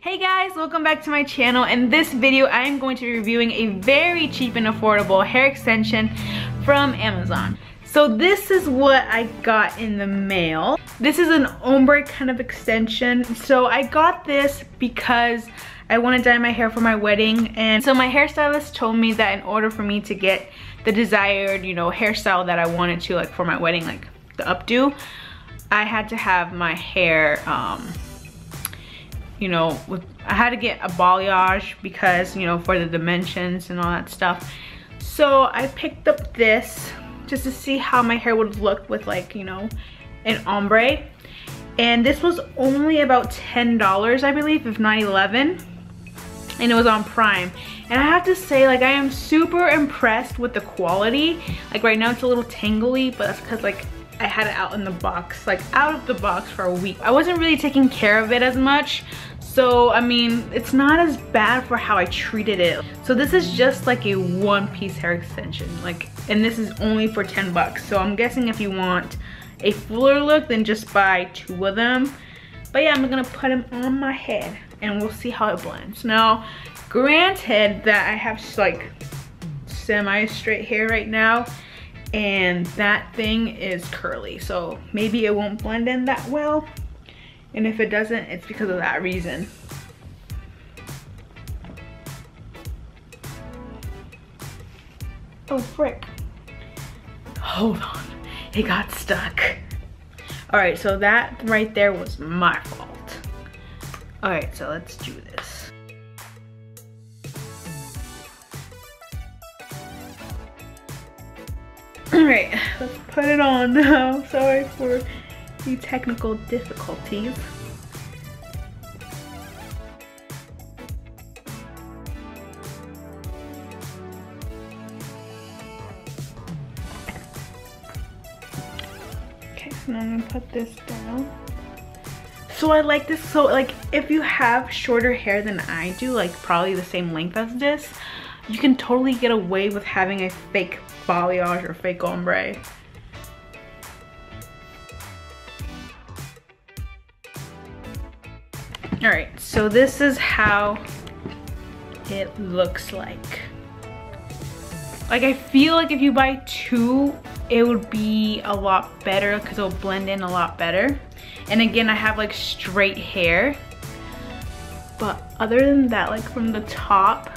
Hey guys, welcome back to my channel. In this video, I am going to be reviewing a very cheap and affordable hair extension from Amazon. So this is what I got in the mail. This is an ombre kind of extension. So I got this because I want to dye my hair for my wedding. And so my hairstylist told me that in order for me to get the desired, hairstyle that I wanted to, like for my wedding, like the updo, I had to have my hair, I had to get a balayage because, for the dimensions and all that stuff. So I picked up this just to see how my hair would look with an ombre. And this was only about $10, I believe, if not 11. And it was on Prime. And I have to say, I am super impressed with the quality. Right now it's a little tangly, but that's because I had it out in the box, out of the box for a week. I wasn't really taking care of it as much. So, I mean, it's not as bad for how I treated it. So this is just like a one-piece hair extension. And this is only for 10 bucks. So I'm guessing if you want a fuller look, then just buy 2 of them. But yeah, I'm gonna put them on my head and we'll see how it blends. Now, granted that I have semi-straight hair right now, and that thing is curly, so maybe it won't blend in that well. And if it doesn't, it's because of that reason. Oh frick. Hold on, it got stuck. All right, so that right there was my fault. All right, so let's do this. All right, let's put it on now. Sorry for the technical difficulties. Okay, so now I'm gonna put this down. So I like this. So if you have shorter hair than I do, probably the same length as this, you can totally get away with having a fake balayage or fake ombre. All right, so this is how it looks like. I feel like if you buy 2, it would be a lot better because it'll blend in a lot better. And again, I have straight hair. But other than that, from the top,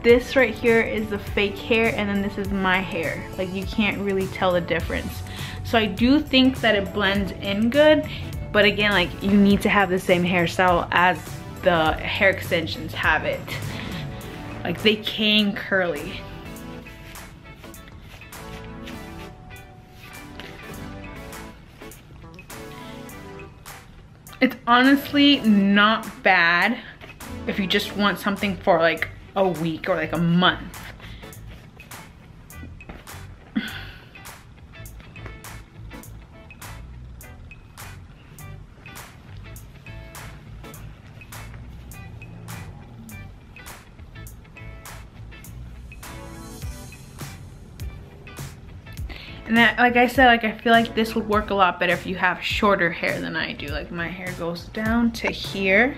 this right here is the fake hair and then this is my hair. You can't really tell the difference. So I do think that it blends in good. But again, you need to have the same hairstyle as the hair extensions have it. They came curly. It's honestly not bad if you just want something for a week or a month. And that, I said, I feel like this would work a lot better if you have shorter hair than I do. My hair goes down to here,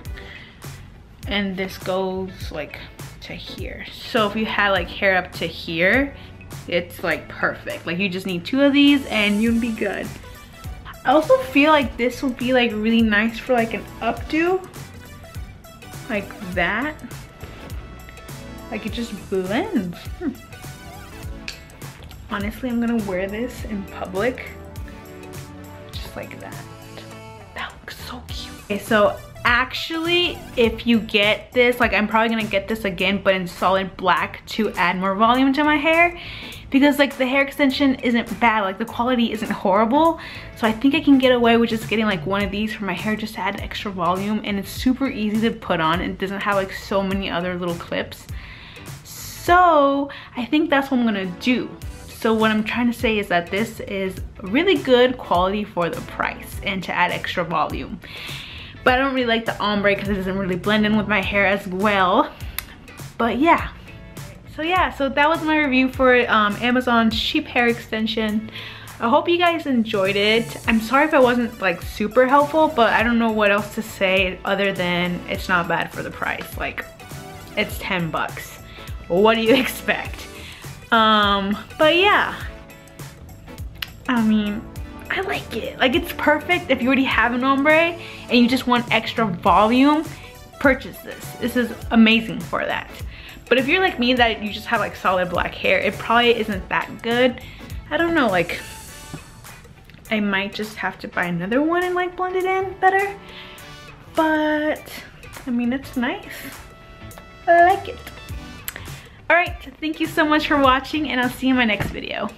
and this goes to here. So if you had hair up to here, it's perfect. You just need 2 of these and you'd be good. I also feel this would be really nice for an updo, like that. It just blends. Honestly, I'm gonna wear this in public, just like that. That looks so cute. Okay, so actually, if you get this, I'm probably gonna get this again, but in solid black to add more volume to my hair, because the hair extension isn't bad, the quality isn't horrible. So I think I can get away with just getting one of these for my hair, just to add extra volume, and it's super easy to put on. It doesn't have so many other little clips. So I think that's what I'm gonna do. So what I'm trying to say is that this is really good quality for the price and to add extra volume. But I don't really like the ombre because it doesn't really blend in with my hair as well. But yeah. So that was my review for Amazon's cheap hair extension. I hope you guys enjoyed it. I'm sorry if I wasn't like super helpful, but I don't know what else to say other than it's not bad for the price. Like, it's 10 bucks. What do you expect? But yeah, I mean, I like it. Like, it's perfect if you already have an ombre and you just want extra volume, purchase this. This is amazing for that. But if you're like me that you just have like solid black hair, it probably isn't that good. I don't know, like, I might just have to buy another one and like blend it in better. But, I mean, it's nice. I like it. Alright, thank you so much for watching and I'll see you in my next video.